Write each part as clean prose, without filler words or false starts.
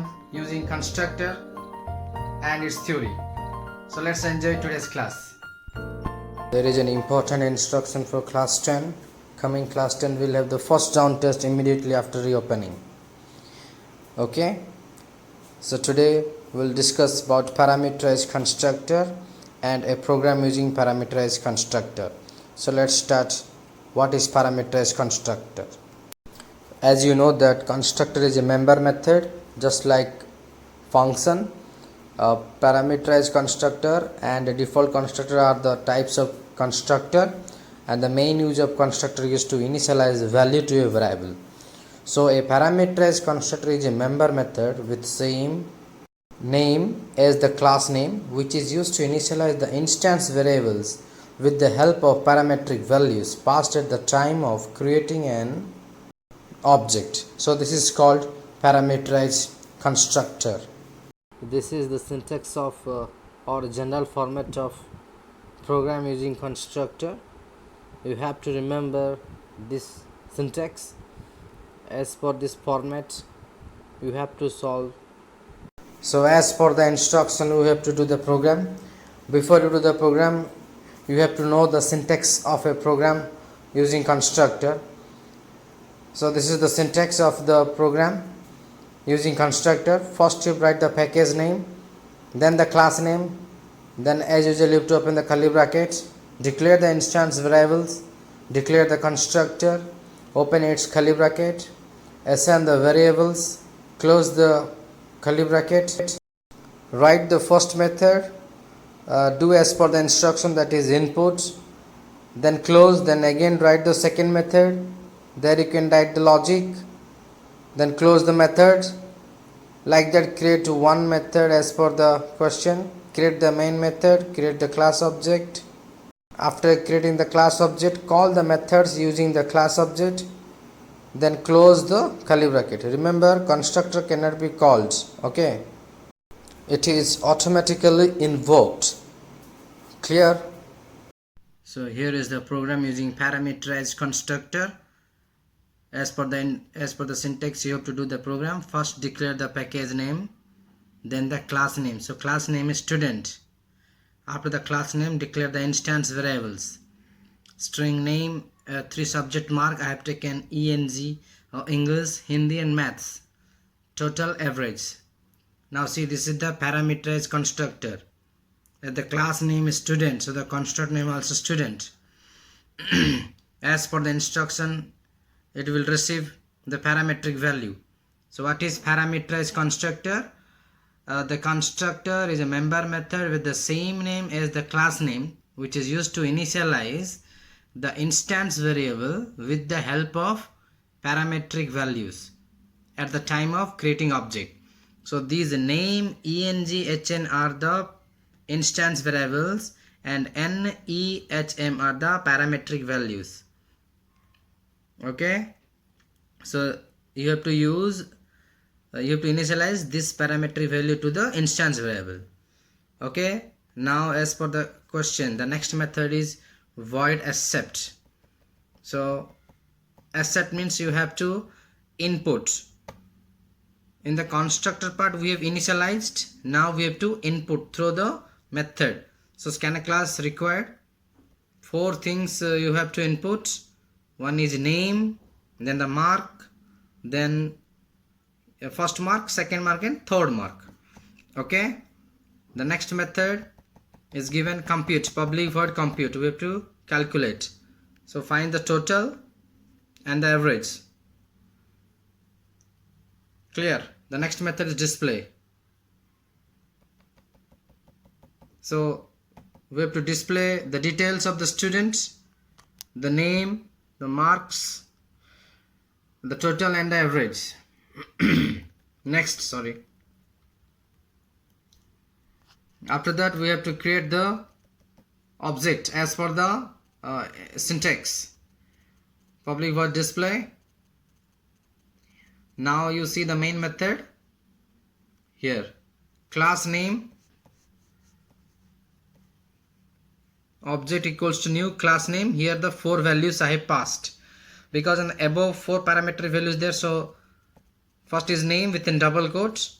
program using constructor and its theory. So let's enjoy today's class. There is an important instruction for class 10. Coming class 10 will have the first round test immediately after reopening. Okay, so today we'll discuss about parameterized constructor and a program using parameterized constructor. So let's start. What is parameterized constructor? As you know that constructor is a member method just like function. Parameterized constructor and a default constructor are the types of constructor, and the main use of constructor is to initialize value to a variable. So a parameterized constructor is a member method with same name as the class name, which is used to initialize the instance variables with the help of parametric values passed at the time of creating an object. So this is called parameterized constructor. This is the syntax of or general format of program using constructor. You have to remember this syntax. As per this format you have to solve. So as per the instruction you have to do the program. Before you do the program you have to know the syntax of a program using constructor. So this is the syntax of the program using constructor. First you write the package name, then the class name, then as usual you have to open the curly brackets, declare the instance variables, declare the constructor, open its curly bracket, assign the variables, close the curly bracket, write the first method, do as per the instruction, that is input, then close, then again write the second method, there you can write the logic, then close the method. Like that create one method as per the question, create the main method, create the class object. After creating the class object, call the methods using the class object, then close the curly bracket. Remember, constructor cannot be called, okay, it is automatically invoked. Clear? So here is the program using parameterized constructor. As per the syntax you have to do the program. First declare the package name, then the class name. So class name is student. After the class name declare the instance variables. String name, 3 subject mark. I have taken ENG, English, Hindi and maths. Total average. Now see, this is the parameterized constructor. The class name is student, so the constructor name also student. As per the instruction it will receive the parametric value. So what is parameterized constructor? The constructor is a member method with the same name as the class name, which is used to initialize the instance variable with the help of parametric values at the time of creating object. So these name, eng, hn are the instance variables and n, e, hm are the parametric values. Okay, so you have to initialize this parametric value to the instance variable. Okay, now as per the question, the next method is void accept. So accept means you have to input. In the constructor part we have initialized, now we have to input through the method. So scanner class required 4 things you have to input. One is name, then the mark, then first mark, second mark and third mark. Okay, the next method is given compute, public void compute. We have to calculate. So find the total and the average. Clear? The next method is display. So we have to display the details of the students, the name, the marks, the total and the average. Next, after that we have to create the object as per the syntax. Public void display. Now you see the main method here. Class name, object equals to new class name. Here the 4 values I have passed, because in above 4 parametric values there. So first is name within double quotes,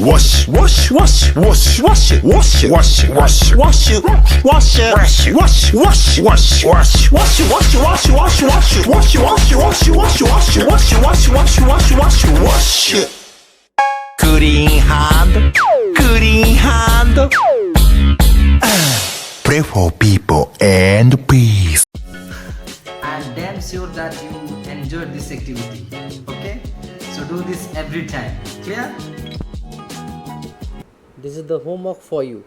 wash, wash, wash, wash, wash it, wash it, wash it, wash it, wash it, wash it, wash it, wash, wash, wash, wash, wash it, wash it, wash it, wash it, wash it, wash it, wash it, wash it, wash it, wash it, wash it, wash it, wash it, wash it, wash it, wash it. Clean hand, clean hand. Pray for people and peace. I am damn sure that you enjoyed this activity. Okay? So do this every time. Clear? This is the homework for you.